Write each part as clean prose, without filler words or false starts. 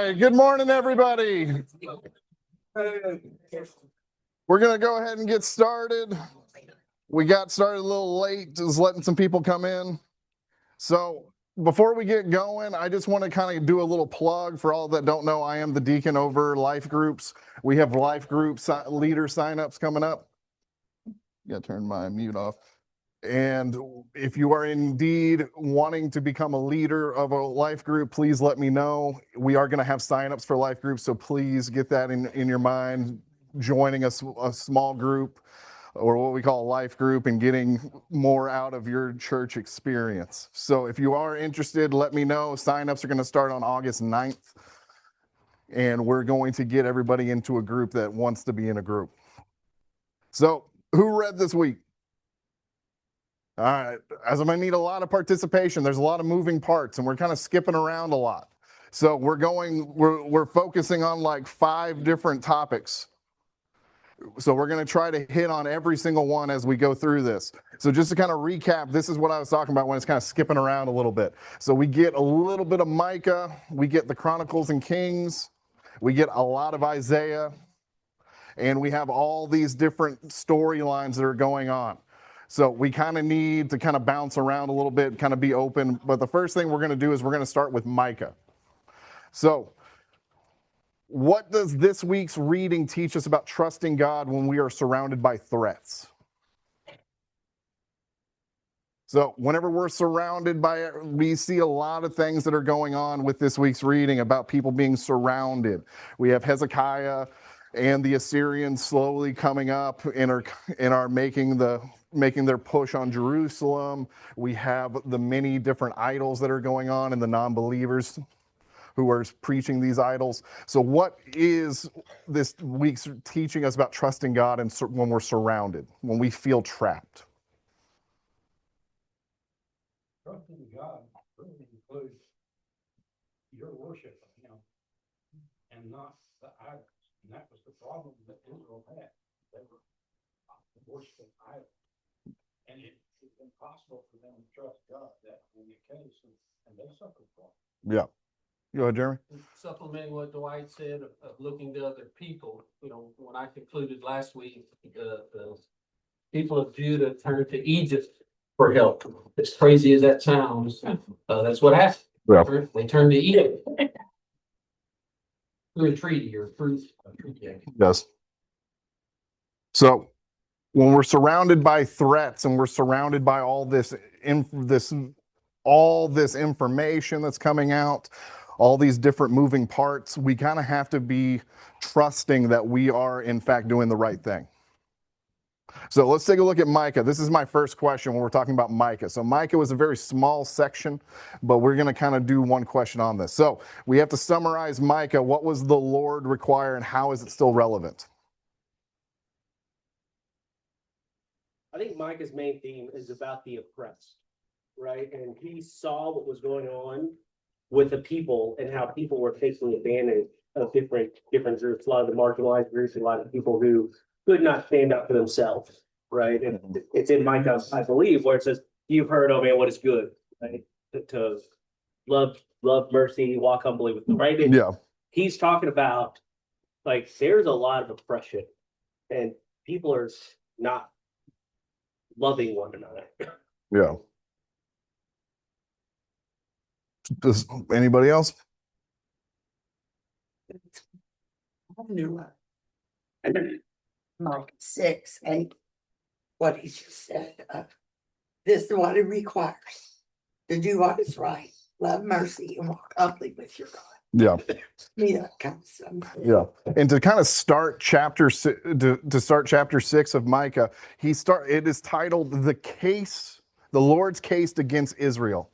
right, good morning, everybody. We're going to go ahead and get started. We got started a little late, just letting some people come in. So before we get going, I just want to kind of do a little plug for all that don't know. I am the deacon over life groups. We have life groups leader signups coming up. Got to turn my mute off. And if you are indeed wanting to become a leader of a life group, please let me know. We are going to have signups for life groups, so please get that in your mind. Joining a small group, or what we call a life group, and getting more out of your church experience. So if you are interested, let me know. Signups are going to start on August 9th, and we're going to get everybody into a group that wants to be in a group. So who read this week? All right, as I'm going to need a lot of participation, there's a lot of moving parts, and we're kind of skipping around a lot. So we're focusing on like 5 different topics. So we're going to try to hit on every single one as we go through this. So just to kind of recap, this is what I was talking about when it's kind of skipping around a little bit. So we get a little bit of Micah, we get the Chronicles and Kings, we get a lot of Isaiah, and we have all these different storylines that are going on. So we kind of need to kind of bounce around a little bit, kind of be open. But the first thing we're going to do is we're going to start with Micah. So what does this week's reading teach us about trusting God when we are surrounded by threats? So whenever we're surrounded by, we see a lot of things that are going on with this week's reading about people being surrounded. We have Hezekiah and the Assyrians slowly coming up and are making their push on Jerusalem. We have the many different idols that are going on and the non-believers who are preaching these idols. So what is this week's teaching us about trusting God and when we're surrounded, when we feel trapped? Trusting God really includes your worship of Him and not the idols. And that was the problem that Israel had. They were worshiping idols. And it's impossible for them to trust God. That in the case, and they suffered from it. Yeah. Go ahead, Jeremy. Supplementing what Dwight said of looking to other people, when I concluded last week, the people of Judah turned to Egypt for help. As crazy as that sounds, that's what happened. Yeah. They turned to Egypt through a treaty or through a treaty. Yes. So when we're surrounded by threats and we're surrounded by all this information that's coming out, all these different moving parts, we kind of have to be trusting that we are in fact doing the right thing. So let's take a look at Micah. This is my first question when we're talking about Micah. So Micah was a very small section, but we're going to kind of do one question on this. So we have to summarize Micah. What was the Lord require and how is it still relevant? I think Micah's main theme is about the oppressed, right? And he saw what was going on with the people and how people were taking advantage of different groups, a lot of the marginalized groups, a lot of people who could not stand up for themselves, right? And it's in Micah, I believe, where it says, "You've heard, oh man, what is good, right? To love mercy, walk humbly with them," right? And yeah. He's talking about like there's a lot of oppression, and people are not loving one another. Yeah. Does anybody else? I knew Mike 6:8, what he just said. This is what it requires: to do what is right, love mercy, and walk humbly with your God. Yeah. Me, that comes something. Yeah. And to kind of start chapter 6 of Micah, it is titled the Lord's Case Against Israel.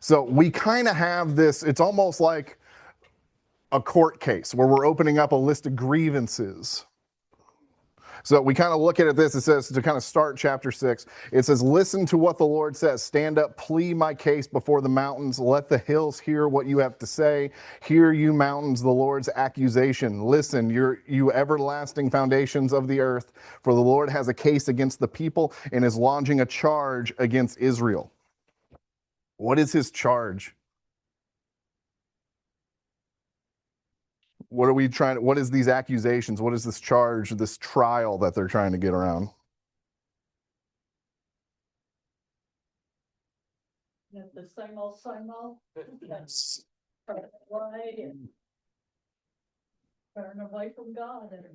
So we kind of have this, it's almost like a court case where we're opening up a list of grievances. So we kind of look at it it says, to kind of start chapter 6, it says, "Listen to what the Lord says. Stand up, plead my case before the mountains. Let the hills hear what you have to say. Hear, you mountains, the Lord's accusation. Listen, you everlasting foundations of the earth, for the Lord has a case against the people and is launching a charge against Israel." What is his charge? What are we trying? What is these accusations? What is this charge, this trial that they're trying to get around? The same old, same old. That's right, and turn away from God, and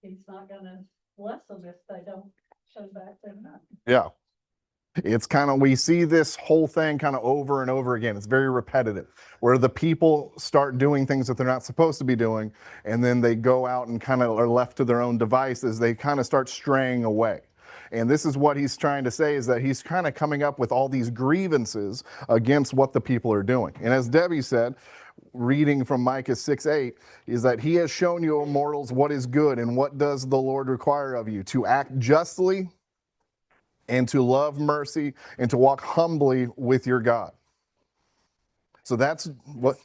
he's not gonna bless them if they don't show back to him. Yeah. It's kind of, we see this whole thing kind of over and over again. It's very repetitive, where the people start doing things that they're not supposed to be doing, and then they go out and kind of are left to their own devices. They kind of start straying away. And this is what he's trying to say, is that he's kind of coming up with all these grievances against what the people are doing. And as Debbie said, reading from Micah 6:8, is that he has shown you, O mortals, what is good, and what does the Lord require of you? To act justly, and to love mercy, and to walk humbly with your God. So that's what,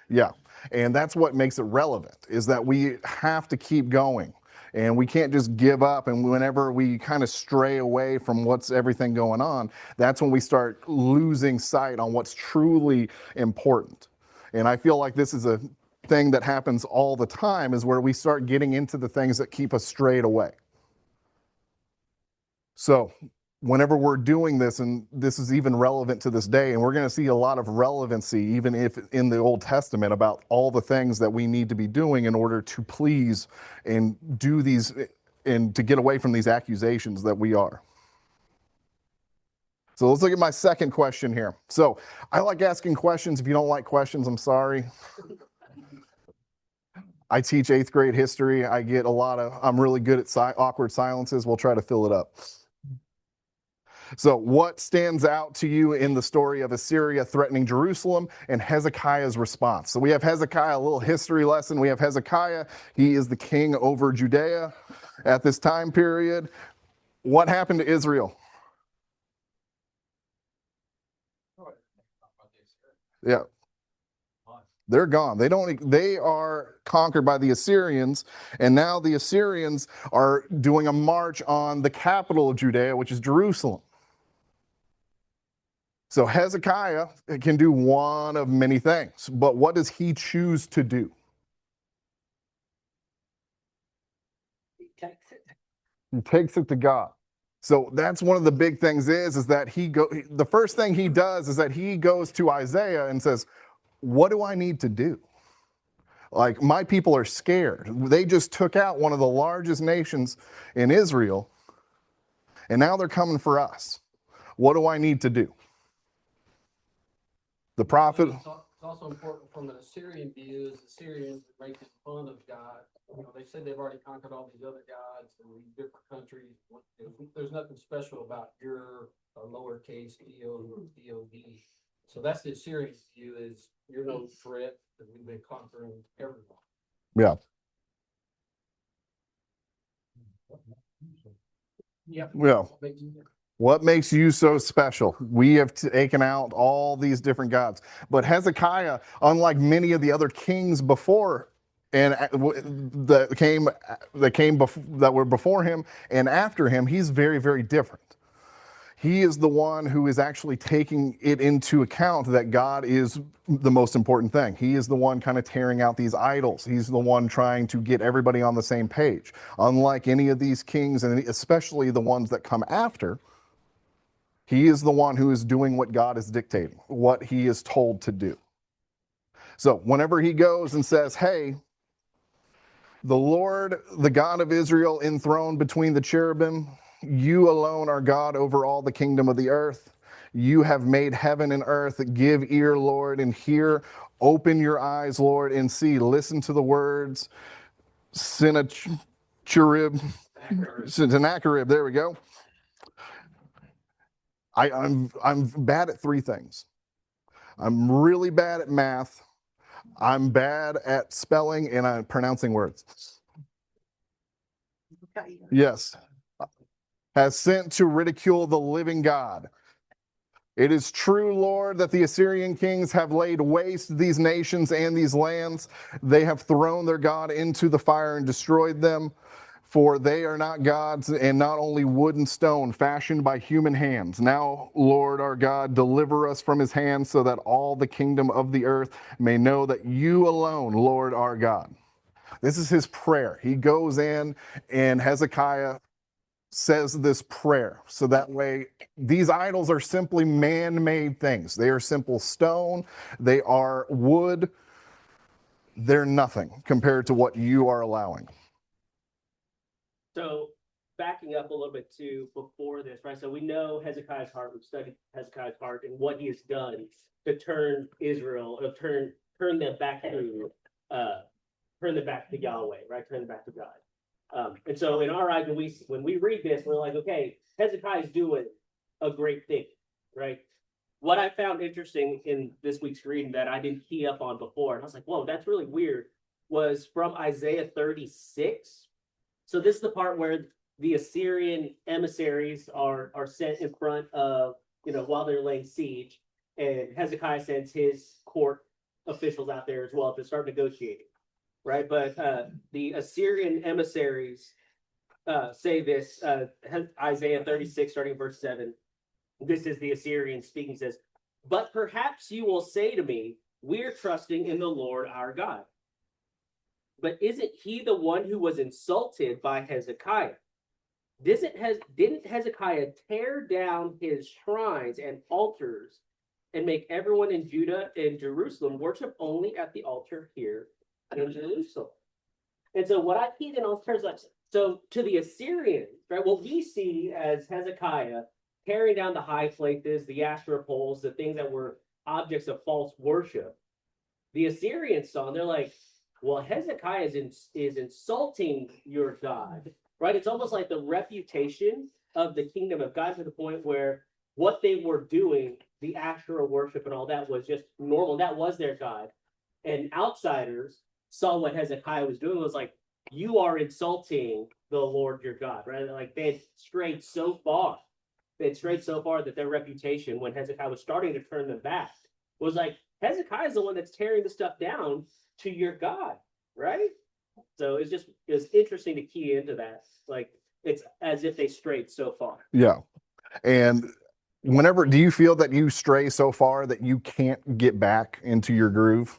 yeah. And that's what makes it relevant, is that we have to keep going. And we can't just give up. And whenever we kind of stray away from what's everything going on, that's when we start losing sight on what's truly important. And I feel like this is a thing that happens all the time, is where we start getting into the things that keep us strayed away. So whenever we're doing this, and this is even relevant to this day, and we're going to see a lot of relevancy, even if in the Old Testament, about all the things that we need to be doing in order to please and do these, and to get away from these accusations that we are. So let's look at my second question here. So I like asking questions. If you don't like questions, I'm sorry. I teach 8th grade history. I get a lot of, I'm really good at awkward silences. We'll try to fill it up. So what stands out to you in the story of Assyria threatening Jerusalem and Hezekiah's response? So we have Hezekiah, a little history lesson. We have Hezekiah. He is the king over Judea at this time period. What happened to Israel? Yeah. They're gone. They are conquered by the Assyrians, and now the Assyrians are doing a march on the capital of Judea, which is Jerusalem. So Hezekiah can do one of many things, but what does he choose to do? He takes it. He takes it to God. So that's one of the big things, is that the first thing he does is that he goes to Isaiah and says, what do I need to do? Like, my people are scared. They just took out one of the largest nations in Israel, and now they're coming for us. What do I need to do? The prophet. It's also important from an Assyrian view, is the Assyrians are making fun of God. You know, they said they've already conquered all these other gods in these different countries. There's nothing special about your lowercase D-O-D. So that's the Assyrian view, is you're no threat, because we've been conquering everyone. Yeah. Yeah. Yeah. What makes you so special? We have taken out all these different gods. But Hezekiah, unlike many of the other kings before, and that were before him and after him, he's very, very different. He is the one who is actually taking it into account that God is the most important thing. He is the one kind of tearing out these idols. He's the one trying to get everybody on the same page. Unlike any of these kings, and especially the ones that come after, he is the one who is doing what God is dictating, what he is told to do. So whenever he goes and says, hey, the Lord, the God of Israel, enthroned between the cherubim, you alone are God over all the kingdom of the earth. You have made heaven and earth. Give ear, Lord, and hear. Open your eyes, Lord, and see. Listen to the words. Sennacherib. There we go. I'm bad at 3 things. I'm really bad at math. I'm bad at spelling, and I'm pronouncing words. Okay. Yes. Has sent to ridicule the living God. It is true, Lord, that the Assyrian kings have laid waste these nations and these lands. They have thrown their God into the fire and destroyed them. For they are not gods, and not only wood and stone fashioned by human hands. Now, Lord our God, deliver us from his hand, so that all the kingdom of the earth may know that you alone, Lord our God. This is his prayer. He goes in, and Hezekiah says this prayer. So that way, these idols are simply man-made things. They are simple stone, they are wood, they're nothing compared to what you are allowing. So backing up a little bit to before this, right? So we know Hezekiah's heart, we've studied Hezekiah's heart and what he has done to turn Israel, or turn them back to Yahweh, right? Turn them back to God. And so in our eyes, when we read this, we're like, okay, Hezekiah's doing a great thing, right? What I found interesting in this week's reading that I didn't key up on before, and I was like, whoa, that's really weird, was from Isaiah 36. So this is the part where the Assyrian emissaries are sent in front of, while they're laying siege, and Hezekiah sends his court officials out there as well to start negotiating, right? But the Assyrian emissaries say this, Isaiah 36, starting verse 7. This is the Assyrian speaking, says, "But perhaps you will say to me, we're trusting in the Lord our God. But isn't he the one who was insulted by Hezekiah? Didn't Hezekiah tear down his shrines and altars and make everyone in Judah and Jerusalem worship only at the altar here in Jerusalem?" And so what I keyed in on terms like, so to the Assyrians, right, what we see as Hezekiah tearing down the high places, the Asherah poles, the things that were objects of false worship, the Assyrians saw, and they're like, well, Hezekiah is insulting your God, right? It's almost like the reputation of the kingdom of God, to the point where what they were doing, the Asherah worship and all that, was just normal. That was their God. And outsiders saw what Hezekiah was doing, was like, you are insulting the Lord your God, right? Like they had strayed so far. That their reputation, when Hezekiah was starting to turn them back, was like, Hezekiah is the one that's tearing the stuff down to your God, right? So it's interesting to key into that. Like, it's as if they strayed so far. Yeah. And do you feel that you stray so far that you can't get back into your groove?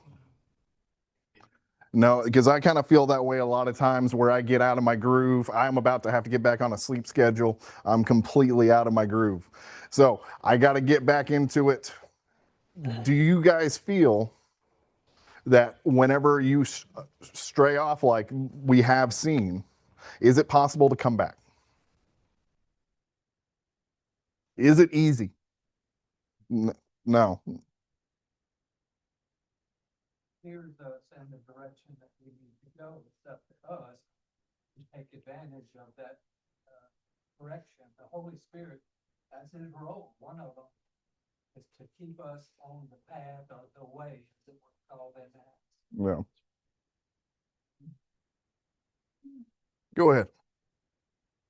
No, because I kind of feel that way a lot of times, where I get out of my groove. I'm about to have to get back on a sleep schedule. I'm completely out of my groove. So I got to get back into it. Do you guys feel that whenever you stray off, like we have seen, is it possible to come back? Is it easy? No. Here's us in the direction that we need to go. It's up to us to take advantage of that correction. The Holy Spirit, that's his role. One of them is to keep us on the path of the way that we're called in that. Yeah. Go ahead.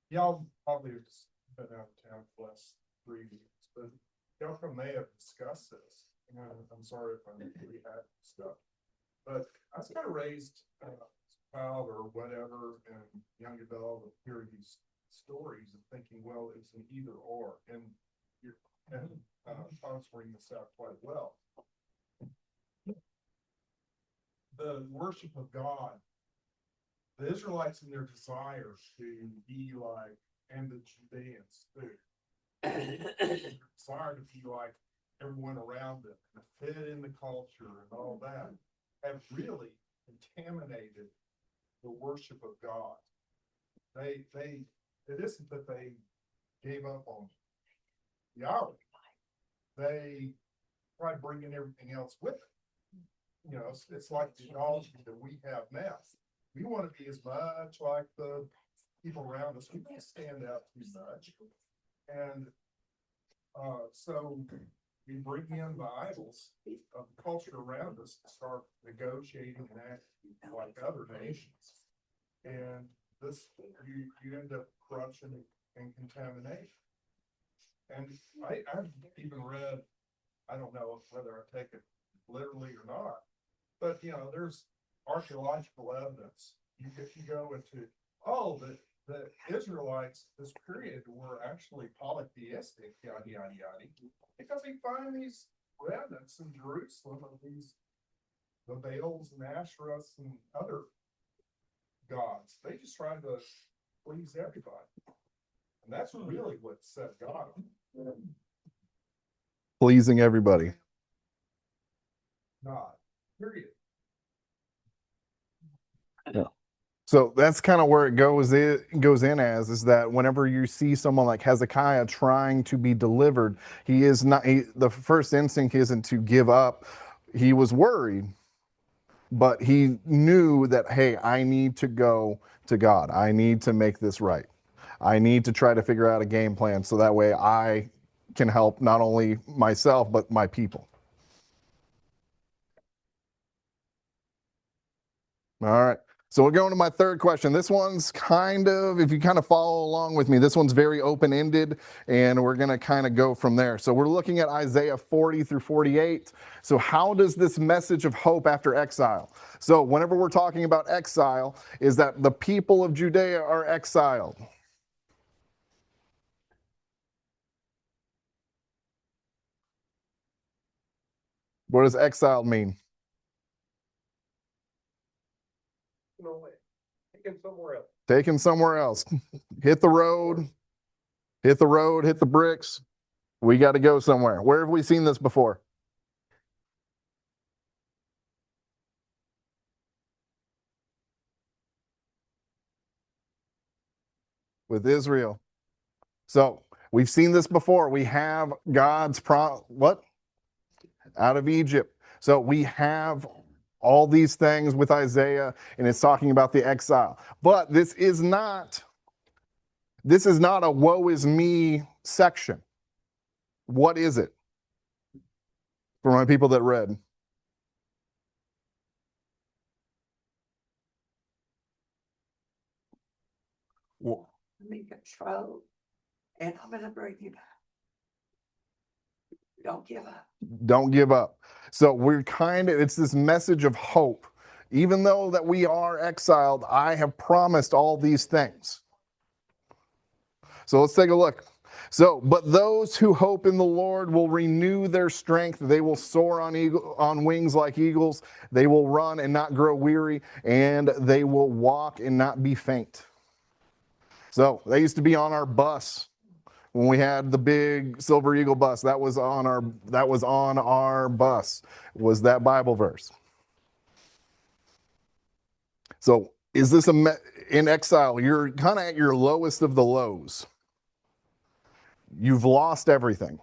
Y'all probably have been out of town for the last 3 weeks, but y'all may have discussed this. And I'm sorry if I'm rehabbing stuff, but I was kind of raised as a child or whatever, and young adult, of hearing these stories and thinking, well, it's an either or, and you're answering this out quite well. The worship of God, the Israelites in their desire to be like, and the Judeans too, desire to be like everyone around them, and fit in the culture and all that, have really contaminated the worship of God. It isn't that they gave up on Yahweh. They tried bringing everything else with it. It's like the idolatry that we have now. We want to be as much like the people around us. We can't stand out too much. And so we bring in the idols of the culture around us and start negotiating and acting like other nations. And this, you end up corruption and contamination. And I've even read, I don't know whether I take it literally or not, but there's archaeological evidence. You go into, the Israelites, this period were actually polytheistic, yada, yada, yada. Because we find these remnants in Jerusalem of these, the Baals and Asherahs and other gods. They just tried to please everybody. And that's really what set God on. Pleasing everybody. God, period. So that's kind of where it goes in as is that whenever you see someone like Hezekiah trying to be delivered, he is not the first instinct isn't to give up. He was worried, but he knew that, hey, I need to go to God. I need to make this right. I need to try to figure out a game plan so that way I can help not only myself but my people. All right. So we're going to my third question. This one's kind of, if you kind of follow along with me, this one's very open-ended, and we're going to kind of go from there. So we're looking at Isaiah 40 through 48. So how does this message of hope after exile? So whenever we're talking about exile, is that the people of Judea are exiled. What does exiled mean? No way. Take him somewhere else. Taken somewhere else. Hit the road, hit the bricks. We got to go somewhere. Where have we seen this before? With Israel. So we've seen this before. We have God's what? Out of Egypt. So we have all these things with Isaiah, and it's talking about the exile. But this is not a woe is me section. What is it? For my people that read. Well, I'm in control, and I'm gonna bring you back. Don't give up. don't give up. So we're it's this message of hope. Even though that we are exiled, I have promised all these things. So let's take a look. So, but those who hope in the Lord will renew their strength. They will soar on wings like eagles. They will run and not grow weary, and they will walk and not be faint. So they used to be on our bus when we had the big Silver Eagle bus. That was on our bus. Was that Bible verse? So is this in exile? You're kind of at your lowest of the lows. You've lost everything.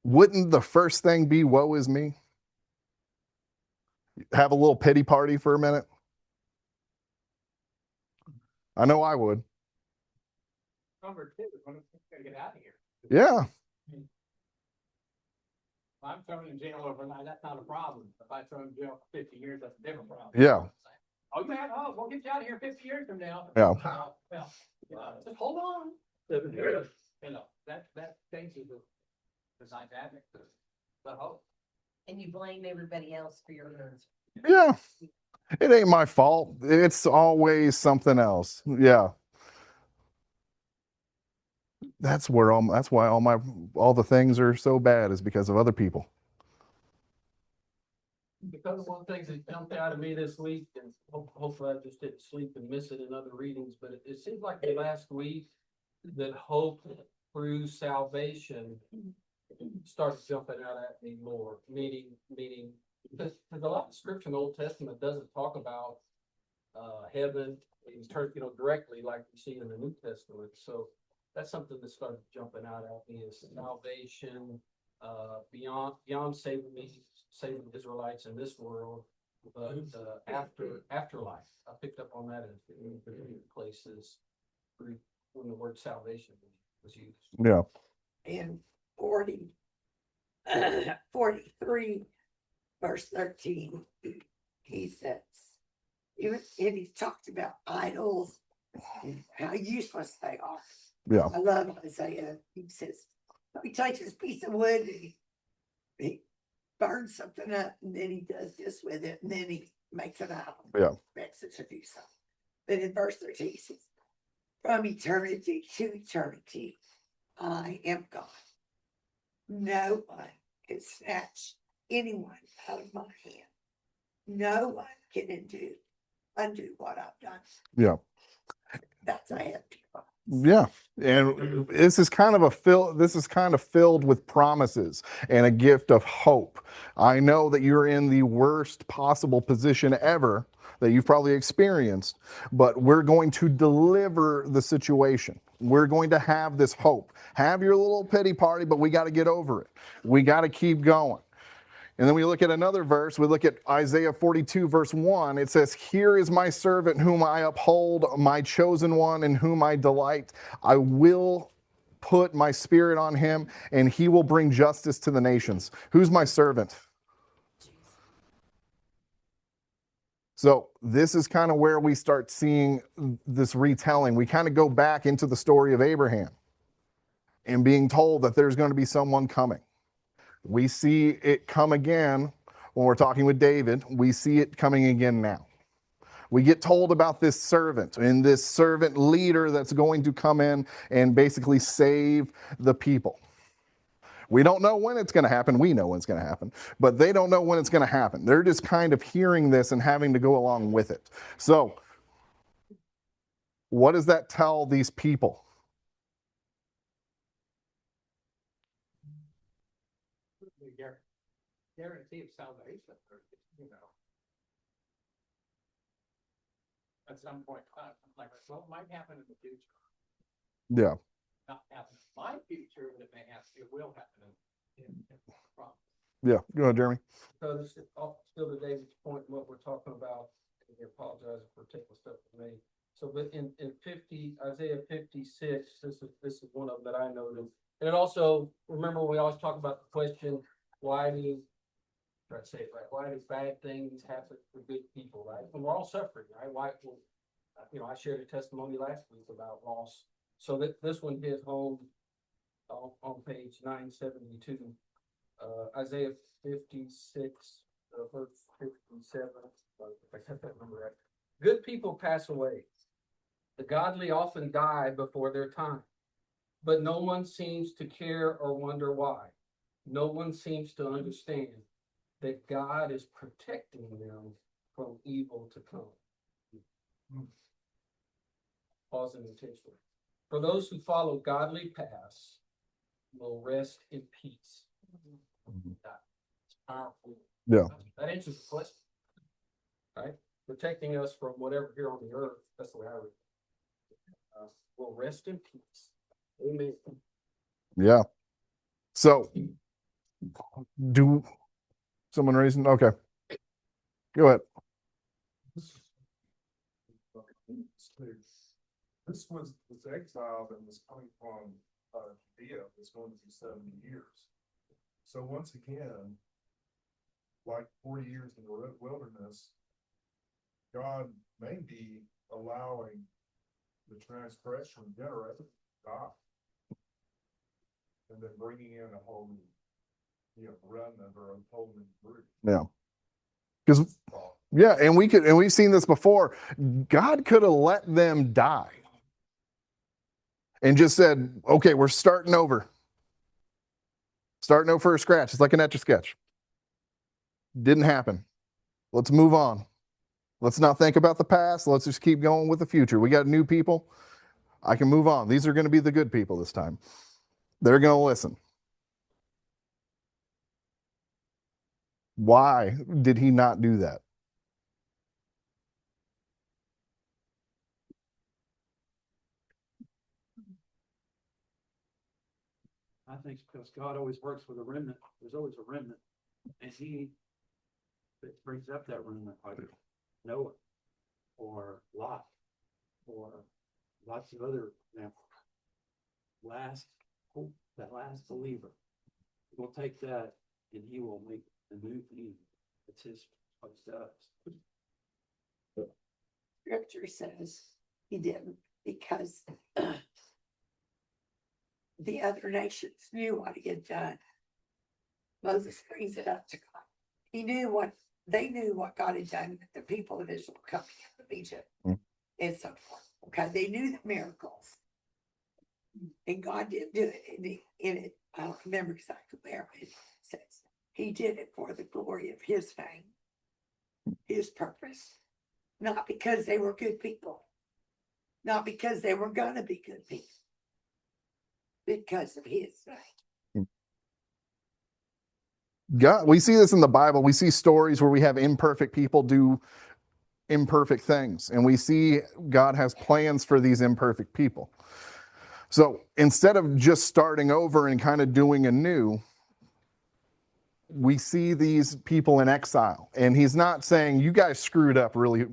Wouldn't the first thing be woe is me? Have a little pity party for a minute? I know I would. Number two, when I'm gonna get out of here. Yeah. If I'm thrown in jail overnight, that's not a problem. If I throw in jail for 50 years, that's a different problem. Yeah. Oh, man, we'll get you out of here 50 years from now. Yeah. Well, just hold on. You know, that changes the dynamic, the hope. And you blame everybody else for your hurts. Yeah. It ain't my fault. It's always something else. Yeah. That's why all the things are so bad is because of other people. Because one of the things that jumped out at me this week, and hopefully I just didn't sleep and miss it in other readings, but it seems like the last week that hope through salvation starts jumping out at me more, meaning because a lot of scripture in the Old Testament doesn't talk about heaven, directly like we see in the New Testament. So that's something that started jumping out at me is salvation, beyond saving the Israelites in this world, but afterlife. I picked up on that in places when the word salvation was used. Yeah. In 43, verse 13, he says, even if he's talked about idols and how useless they are. Yeah. I love Isaiah. He says, he takes this piece of wood and he burns something up, and then he does this with it, and then he makes an idol. Yeah. Makes it to do something. But in verse 13, it says, from eternity to eternity, I am God. No one can snatch anyone out of my hand. No one can undo what I've done. Yeah. That's a hefty promise. Yeah. And this is kind of filled with promises and a gift of hope. I know that you're in the worst possible position ever that you've probably experienced, but we're going to deliver the situation. We're going to have this hope. Have your little pity party, but we got to get over it. We got to keep going. And then we look at another verse. We look at Isaiah 42, verse 1. It says, here is my servant whom I uphold, my chosen one in whom I delight. I will put my spirit on him, and he will bring justice to the nations. Who's my servant? So this is kind of where we start seeing this retelling. We kind of go back into the story of Abraham and being told that there's going to be someone coming. We see it come again when we're talking with David. We see it coming again now. We get told about this servant and this servant leader that's going to come in and basically save the people. We don't know when it's going to happen. We know when it's going to happen, but they don't know when it's going to happen. They're just kind of hearing this and having to go along with it. So, what does that tell these people? Guarantee of salvation, you know. At some point, like, well, it might happen in the future. Yeah. Not happen in my future, but it will happen in Yeah. Go ahead, Jeremy. So this is still to David's point, what we're talking about, and I apologize for taking stuff from me. So, but in Isaiah 56, this is one of them that I noted. And it also, remember, we always talk about the question, why do bad things happen for good people, right? And we're all suffering, right? I shared a testimony last week about loss. So that this one hit home on page 972, Isaiah 56, verse 57. If I got that number right. Good people pass away. The godly often die before their time, but no one seems to care or wonder why. No one seems to understand that God is protecting them from evil to come. Pausing intentionally. For those who follow godly paths will rest in peace. That's powerful. Yeah. That answers the question. Right? Protecting us from whatever here on the earth. That's the way I read it. Will rest in peace. Amen. Yeah. So, do someone raising? Okay. Go ahead. This was exile that was coming from Judea, was going to be 70 years. So once again, like 40 years in the wilderness, God may be allowing the transgression generated God, and then bringing in a whole new, remnant or a whole new group. Yeah. Because we've seen this before. God could have let them die and just said, okay, we're starting over. Starting over for a scratch. It's like an Etch-a-Sketch. Didn't happen. Let's move on. Let's not think about the past. Let's just keep going with the future. We got new people. I can move on. These are going to be the good people this time. They're going to listen. Why did he not do that? I think because God always works with a remnant. There's always a remnant, and He brings up that remnant, like Noah or Lot or lots of other examples. That last believer will take that and he will make a new thing. It's what he does. Scripture says he didn't because the other nations knew what he had done. Moses brings it up to God. They knew what God had done with the people of Israel coming out of Egypt. and so forth. Okay, they knew the miracles. And God did do it in it. I don't remember exactly where, but it says he did it for the glory of his fame, his purpose. Not because they were good people. Not because they were gonna be good people. Because of his fame. God, we see this in the Bible. We see stories where we have imperfect people do imperfect things, and we see God has plans for these imperfect people. So instead of just starting over and kind of doing anew, we see these people in exile. And he's not saying, you guys screwed up really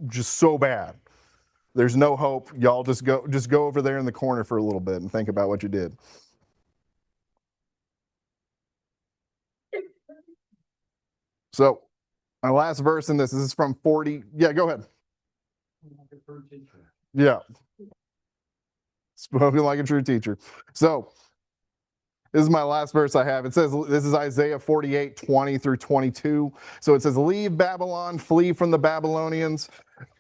just so bad. There's no hope. Y'all just go over there in the corner for a little bit and think about what you did. So my last verse in this is from 40. Yeah, go ahead. Yeah. Spoken like a true teacher. So this is my last verse I have. It says, this is Isaiah 48, 20 through 22. So it says, leave Babylon, flee from the Babylonians.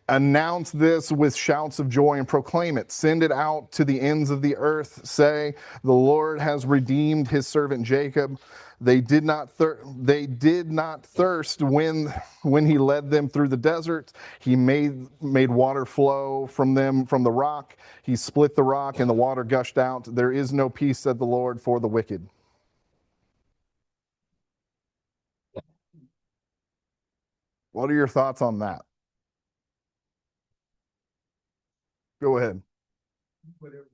Announce this with shouts of joy and proclaim it. Send it out to the ends of the earth. Say, the Lord has redeemed his servant Jacob. They did not thirst when he led them through the desert. He made water flow from them from the rock. He split the rock and the water gushed out. There is no peace, said the Lord, for the wicked. What are your thoughts on that? Go ahead. Whatever.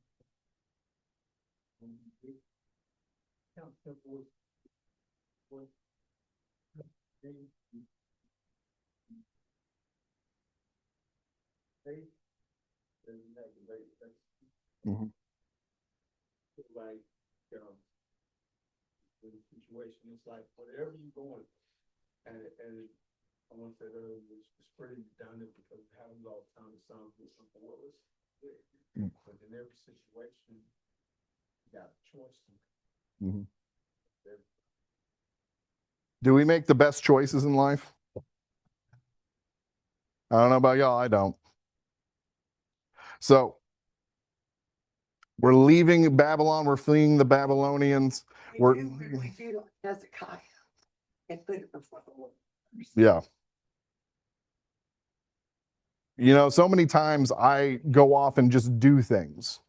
Mhm. Like, the situation is like whatever you're going, and I want to say earlier, it's pretty redundant because it happens all the time. It sounds like something what was, but in every situation, you got a choice. Mhm. Do we make the best choices in life? I don't know about y'all, I don't. So we're leaving Babylon, we're fleeing the Babylonians. We do like Hezekiah and put it before the Lord. Yeah. You know, so many times I go off and just do things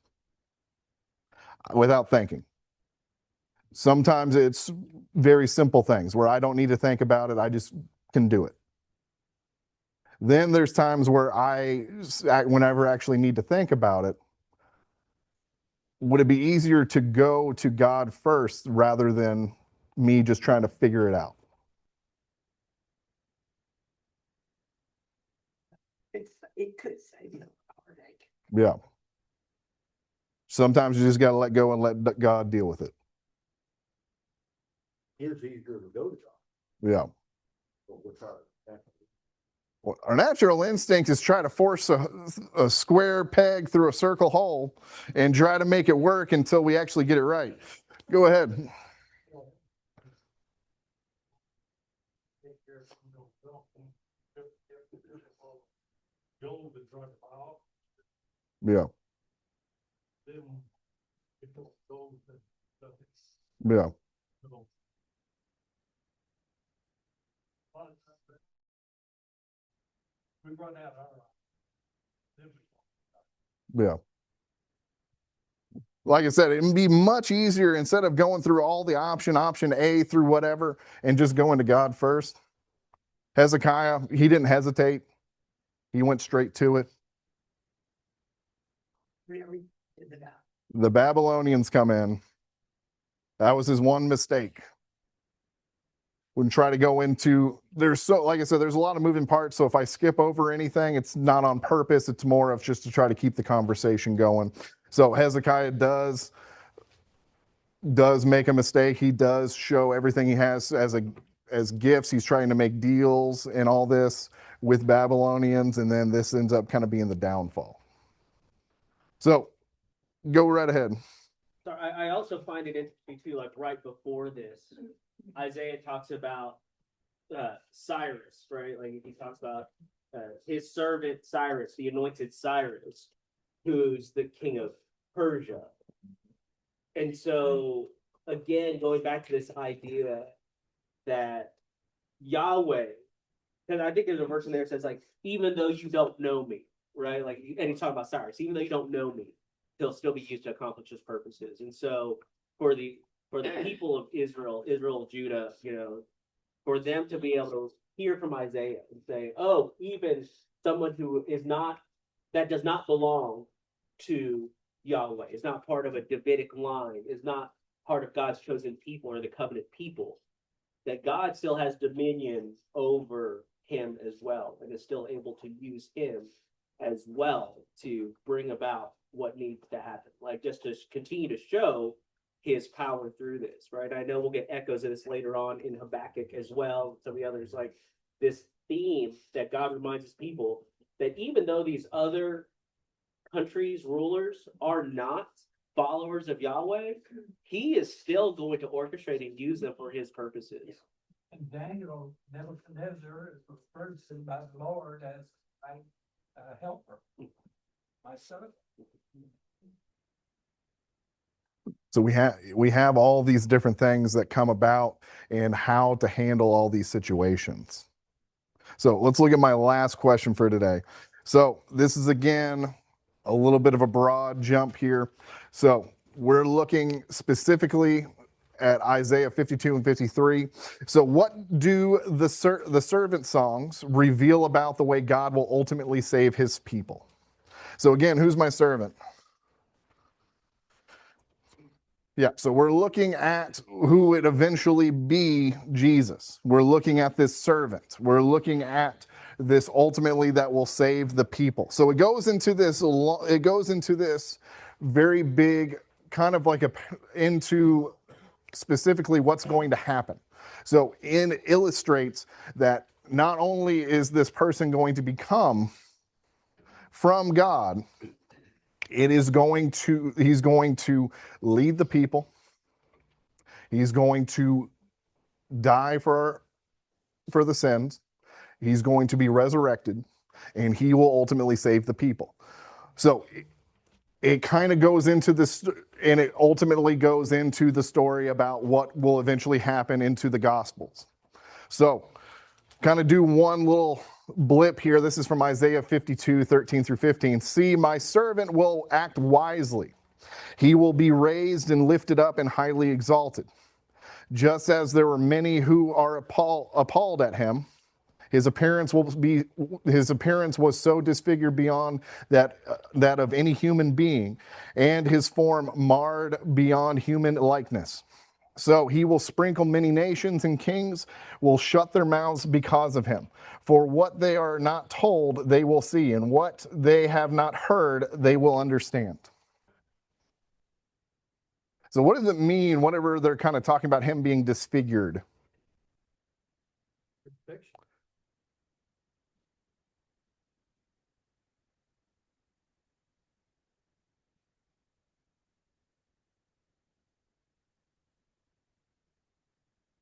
without thinking. Sometimes it's very simple things where I don't need to think about it, I just can do it. Then there's times where whenever I actually need to think about it, would it be easier to go to God first rather than me just trying to figure it out? It could save you a heartache. Yeah. Sometimes you just got to let go and let God deal with it. It's easier to go to God. Yeah. But what's our Well, our natural instinct is try to force a square peg through a circle hole and try to make it work until we actually get it right. Go ahead. Joel was trying to buy off Yeah. them. It don't go with Yeah. we run out our. Yeah. Like I said, it'd be much easier instead of going through all the option A through whatever and just going to God first. Hezekiah, he didn't hesitate. He went straight to it. Really did it out. The Babylonians come in. That was his one mistake. Wouldn't try to go into, like I said, there's a lot of moving parts. So if I skip over anything, it's not on purpose. It's more of just to try to keep the conversation going. So Hezekiah does make a mistake. He does show everything he has as gifts. He's trying to make deals and all this with Babylonians. And then this ends up kind of being the downfall. So go right ahead. So I also find it interesting too, like right before this, Isaiah talks about Cyrus, right? Like he talks about his servant Cyrus, the anointed Cyrus, who's the king of Persia. And so, again, going back to this idea that Yahweh, because I think there's a verse in there that says, like, even though you don't know me, right? Like, and he's talking about Cyrus, even though you don't know me, he'll still be used to accomplish his purposes. And so, for the people of Israel, Judah, for them to be able to hear from Isaiah and say, oh, even someone who is not, that does not belong to Yahweh, is not part of a Davidic line, is not part of God's chosen people or the covenant people, that God still has dominion over him as well, and is still able to use him as well to bring about what needs to happen. Like, just to continue to show his power through this, right? I know we'll get echoes of this later on in Habakkuk as well. Some of the others, like this theme that God reminds his people that even though these other countries' rulers are not followers of Yahweh, he is still going to orchestrate and use them for his purposes. And Daniel, Nebuchadnezzar is referred to by the Lord as my helper, my servant. So we have all these different things that come about and how to handle all these situations. So let's look at my last question for today. So this is again a little bit of a broad jump here. So we're looking specifically at Isaiah 52 and 53. So what do the servant songs reveal about the way God will ultimately save his people? So again, who's my servant? Yeah, so we're looking at who would eventually be Jesus. We're looking at this servant. We're looking at this ultimately that will save the people. So it goes into this very big kind of like into specifically what's going to happen. So it illustrates that not only is this person going to become from God, he's going to lead the people. He's going to die for the sins. He's going to be resurrected, and he will ultimately save the people. So it kind of goes into this, and it ultimately goes into the story about what will eventually happen into the Gospels. So kind of do one little blip here. This is from Isaiah 52, 13 through 15. See, my servant will act wisely. He will be raised and lifted up and highly exalted. Just as there were many who are appalled at him, his appearance was so disfigured beyond that of any human being, and his form marred beyond human likeness. So he will sprinkle many nations, and kings will shut their mouths because of him. For what they are not told, they will see, and what they have not heard, they will understand. So what does it mean whenever they're kind of talking about him being disfigured?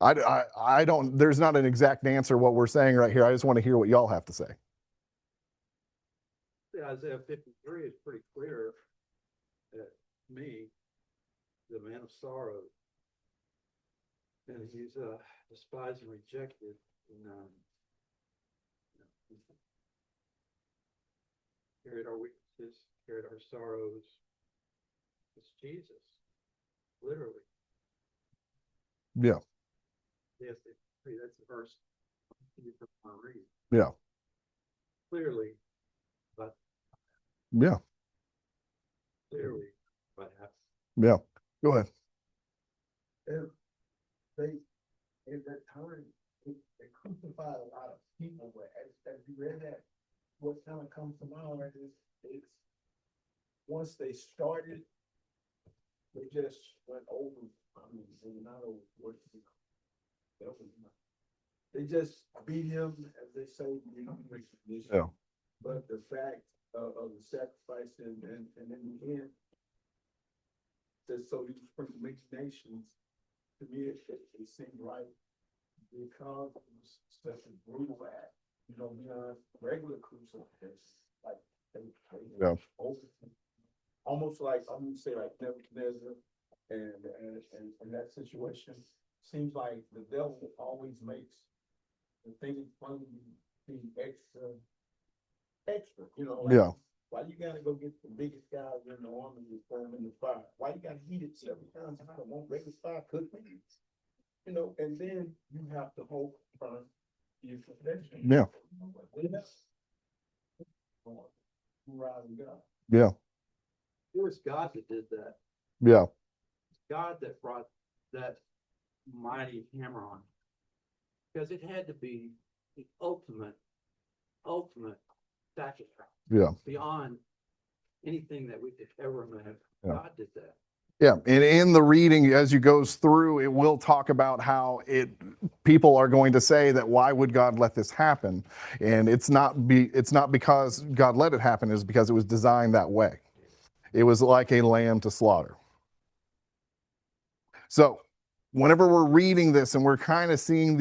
I don't, there's not an exact answer what we're saying right here. I just want to hear what y'all have to say. Isaiah 53 is pretty clear that me, the man of sorrows, and he's despised and rejected, and carried our weaknesses, carried our sorrows. It's Jesus, literally. Yeah. Yes, that's the verse you want to read. Yeah. Clearly, but Yeah. clearly, what happened. Yeah. Go ahead. And they, in that time, they crucified a lot of people, but as you read that, what kind of comes to mind is once they started, they just went over, I mean, they not over what they just beat him, as they say, Yeah. but the fact of the sacrifice and in the end, just so you bring mixed nations, to me, it seemed like because it was such a brutal act, you know, beyond regular crucifix, like, Yeah. almost like, I'm gonna say like Nebuchadnezzar, and that situation, seems like the devil always makes the thing fun be extra, you know, like, Yeah. why you gotta go get the biggest guys in the army and throw them in the fire? Why you gotta heat it 7 times hotter? Won't regular fire cook me? You know, and then you have to hope for your protection. Yeah. Rising God. Yeah. It was God that did that. Yeah. God that brought that mighty hammer on. Because it had to be the ultimate sacrifice. Yeah. Beyond anything that we could ever imagine. Yeah. God did that. Yeah, and in the reading as you goes through, it will talk about how people are going to say that why would God let this happen? And it's not because God let it happen, it's because it was designed that way. It was like a lamb to slaughter. So whenever we're reading this and we're kind of seeing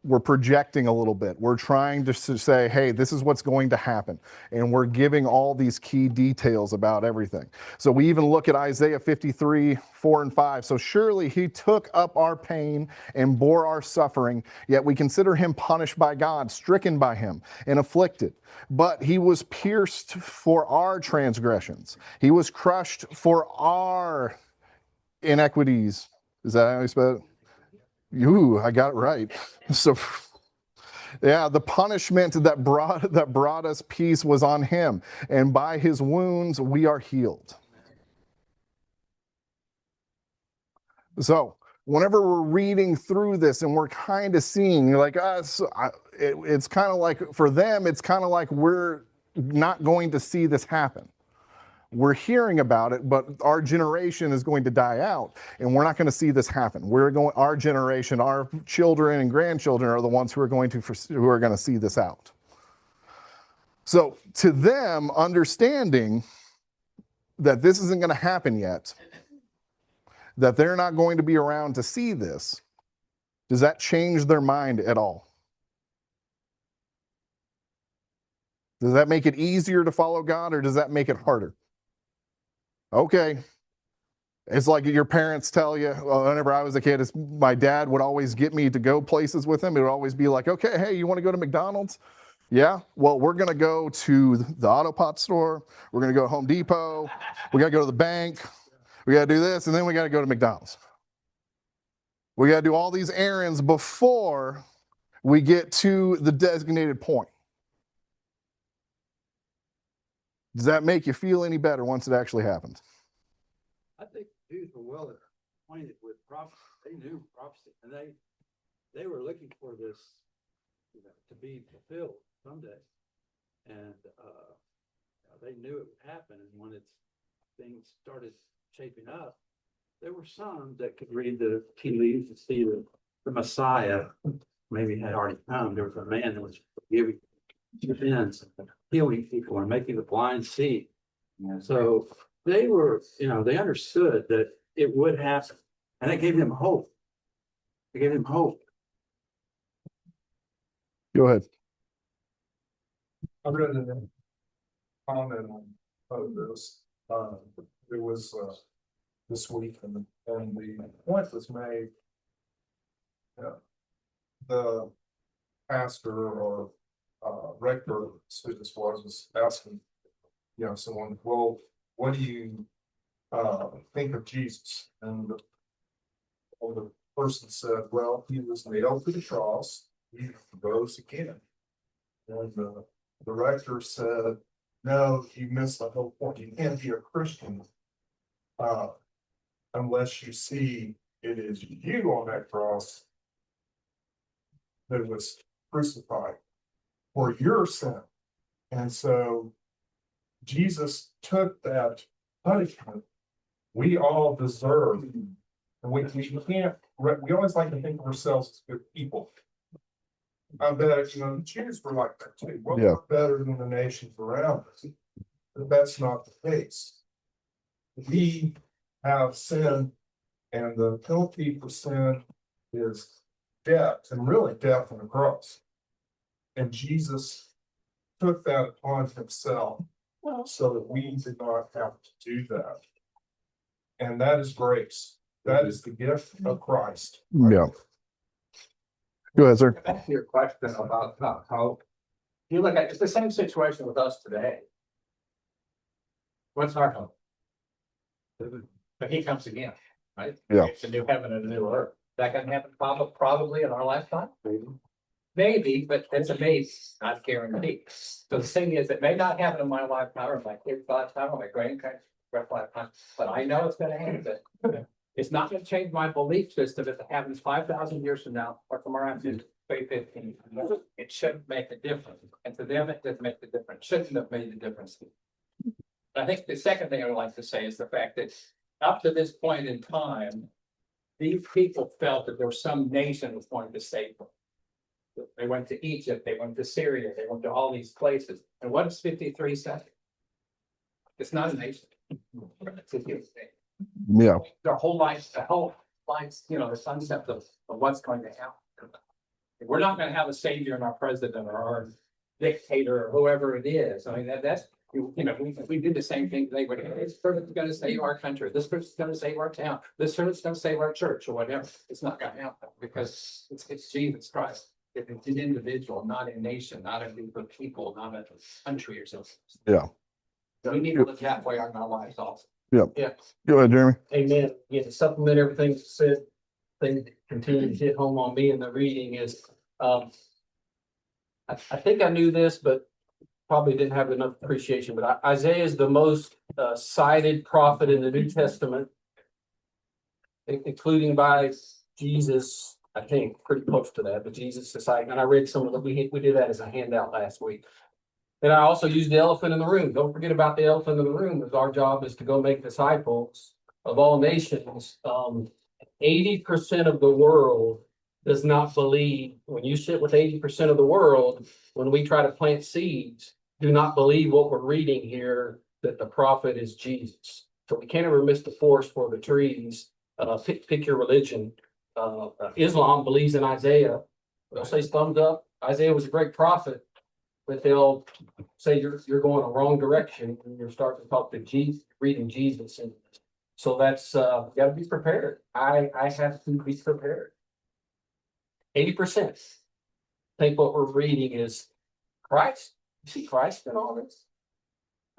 we're projecting a little bit. We're trying to say, hey, this is what's going to happen. And we're giving all these key details about everything. So we even look at Isaiah 53, 4 and 5. So surely he took up our pain and bore our suffering, yet we consider him punished by God, stricken by him, and afflicted. But he was pierced for our transgressions. He was crushed for our inequities. Is that how you spell it? Ooh, I got it right. So, yeah, the punishment that brought us peace was on him, and by his wounds we are healed. So, whenever we're reading through this and we're kind of seeing, like us, it's kind of like for them, it's kind of like we're not going to see this happen. We're hearing about it, but our generation is going to die out, and we're not going to see this happen. Our generation, our children and grandchildren are the ones who are going to see this out. So to them, understanding that this isn't going to happen yet, that they're not going to be around to see this, does that change their mind at all? Does that make it easier to follow God, or does that make it harder? Okay. It's like your parents tell you, whenever I was a kid, my dad would always get me to go places with him. It would always be like, okay, hey, you want to go to McDonald's? Yeah, well, we're going to go to the auto pot store. We're going to go to Home Depot. We got to go to the bank. We got to do this, and then we got to go to McDonald's. We got to do all these errands before we get to the designated point. Does that make you feel any better once it actually happens? I think Jews were well acquainted with prophecy. They knew prophecy, and they were looking for this, to be fulfilled someday. And they knew it would happen. And when things started shaping up, there were some that could read the tea leaves and see the Messiah maybe had already come. There was a man that was forgiving sins, healing people, and making the blind see. So they were, they understood that it would happen, and it gave them hope. It gave them hope. Go ahead. I read a comment on this. It was this week, and the point was made. The pastor or rector, who this was asking, someone, well, what do you think of Jesus? And the person said, well, he was nailed to the cross, he rose again. And the rector said, no, you missed the whole point. You can't be a Christian unless you see it is you on that cross that was crucified for your sin. And so Jesus took that punishment we all deserve. And we can't, we always like to think of ourselves as good people. I bet, the Jews were like that too. Well, Yeah. we're better than the nations around us. But that's not the case. We have sin, and the penalty for sin is debt, and really death on the cross. And Jesus took that upon himself so that we did not have to do that. And that is grace. That is the gift of Christ. Yeah. Go ahead, sir. Back to your question about how you look at, it's the same situation with us today. What's our hope? But he comes again, right? Yeah. It's a new heaven and a new earth. That can happen probably in our lifetime. Maybe, but that's a maybe, not guaranteed. So the thing is, it may not happen in my lifetime or my kid's lifetime or my grandkids' lifetime, but I know it's gonna happen. It's not gonna change my belief system if it happens 5,000 years from now or from around 2015. It shouldn't make a difference. And to them, it doesn't make the difference, shouldn't have made the difference. I think the second thing I would like to say is the fact that up to this point in time, these people felt that there was some nation was going to save them. They went to Egypt, they went to Syria, they went to all these places. And what does 53 say? It's not a nation. It's a human thing. Yeah. Their whole life, the the concept of what's going to happen. We're not going to have a savior in our president or our dictator or whoever it is. I mean, that's, we did the same thing. They would, this person's going to save our country. This person's going to save our town. This person's going to save our church or whatever. It's not going to happen because it's Jesus Christ. It's an individual, not a nation, not a group of people, not a country or something. Yeah. So we need to look that way on our lives also. Yeah. Yeah. Go ahead, Jeremy. Amen. Yeah, to supplement everything you said, thing that continued to hit home on me in the reading is, I think I knew this, but probably didn't have enough appreciation, but Isaiah is the most cited prophet in the New Testament, including by Jesus, I think, pretty close to that, but Jesus is cited, and I read some of the, we did that as a handout last week. And I also used the elephant in the room. Don't forget about the elephant in the room, because our job is to go make disciples of all nations. 80% of the world does not believe, when you sit with 80% of the world, when we try to plant seeds, do not believe what we're reading here, that the prophet is Jesus. So we can't ever miss the forest for the trees. Pick your religion. Islam believes in Isaiah. They'll say thumbs up. Isaiah was a great prophet, but they'll say you're going a wrong direction when you're starting to talk to Jesus, reading Jesus. And so that's you got to be prepared. I have to be prepared. 80% think what we're reading is Christ. You see Christ in all this?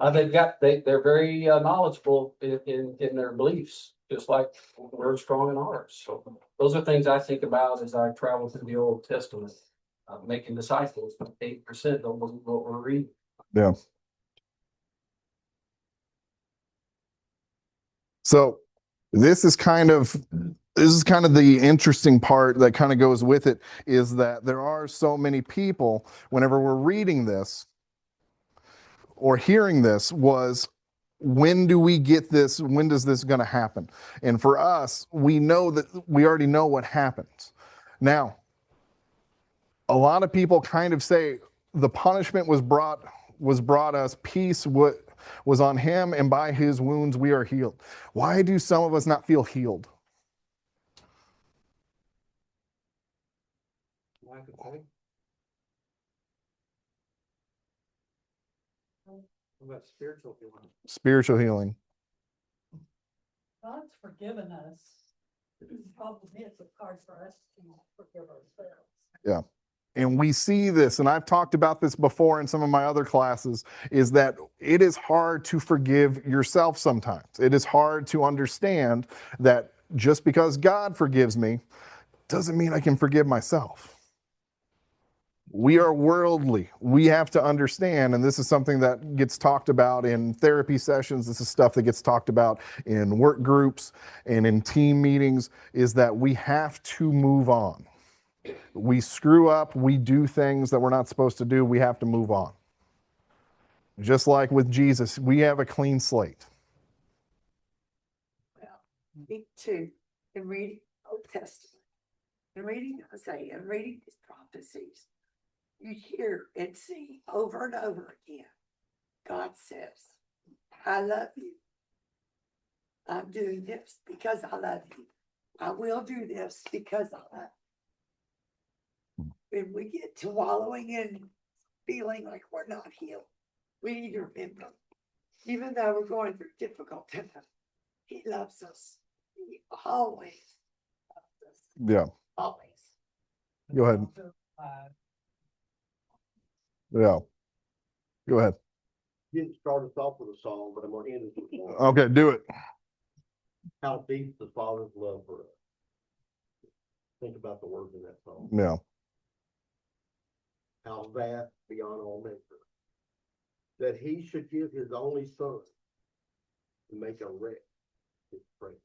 They're very knowledgeable in their beliefs, just like we're strong in ours. So those are things I think about as I travel through the Old Testament, making disciples. 8% don't believe what we're reading. Yeah. So this is kind of the interesting part that kind of goes with it, is that there are so many people, whenever we're reading this or hearing this, was, when do we get this? When does this going to happen? And for us, we know that we already know what happens. Now, a lot of people kind of say the punishment was brought us, peace was on him, and by his wounds we are healed. Why do some of us not feel healed? About spiritual healing. Spiritual healing. God's forgiven us. The problem is it's hard for us to forgive ourselves. Yeah. And we see this, and I've talked about this before in some of my other classes, is that it is hard to forgive yourself sometimes. It is hard to understand that just because God forgives me doesn't mean I can forgive myself. We are worldly. We have to understand, and this is something that gets talked about in therapy sessions. This is stuff that gets talked about in work groups and in team meetings, is that we have to move on. We screw up, we do things that we're not supposed to do, we have to move on. Just like with Jesus, we have a clean slate. Well, me too, in reading Old Testament, and reading Isaiah, and reading his prophecies, you hear and see over and over again, God says, I love you. I'm doing this because I love you. I will do this because I love you. when we get to wallowing and feeling like we're not healed, we need to remember, even though we're going through difficult times, he loves us. He always loves us, Yeah. always. Go ahead. Yeah. Go ahead. Didn't start us off with a song, but I'm gonna end it with one. Okay, do it. How deep the Father's love for us. Think about the words in that song. Yeah. How vast beyond all measure. That he should give his only son to make a wreck his friend.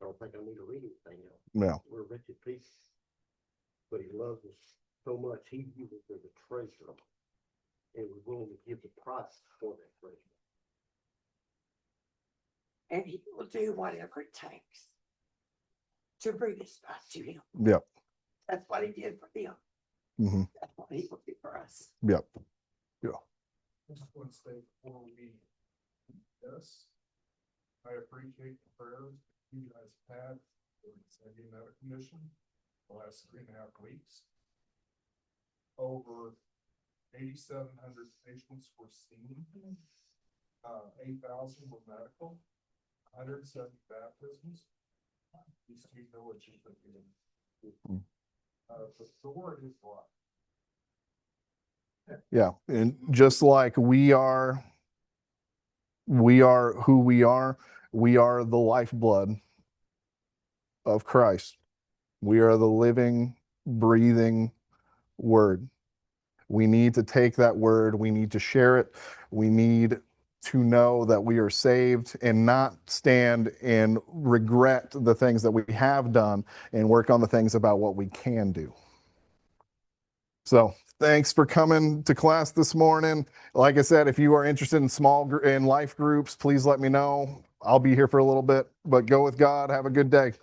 I don't think I need to read anything else. Yeah. We're wretched people. But he loves us so much, he views us as a treasure. And was willing to give the price for that treasure. And he will do whatever it takes to bring us back to him. Yep. That's what he did for them. Mm-hmm. That's what he will do for us. Yep. I just want to say before we, yes, I appreciate the prayers you guys had for the Sandy Medical Commission the last 3.5 weeks. Over 8,700 patients were seen. 8,000 were medical, 170 baptisms. These two villages that we did. The word is life. Yeah. And just like we are who we are the lifeblood of Christ. We are the living, breathing word. We need to take that word, we need to share it, we need to know that we are saved and not stand and regret the things that we have done and work on the things about what we can do. So thanks for coming to class this morning. Like I said, if you are interested in in life groups, please let me know. I'll be here for a little bit, but go with God. Have a good day.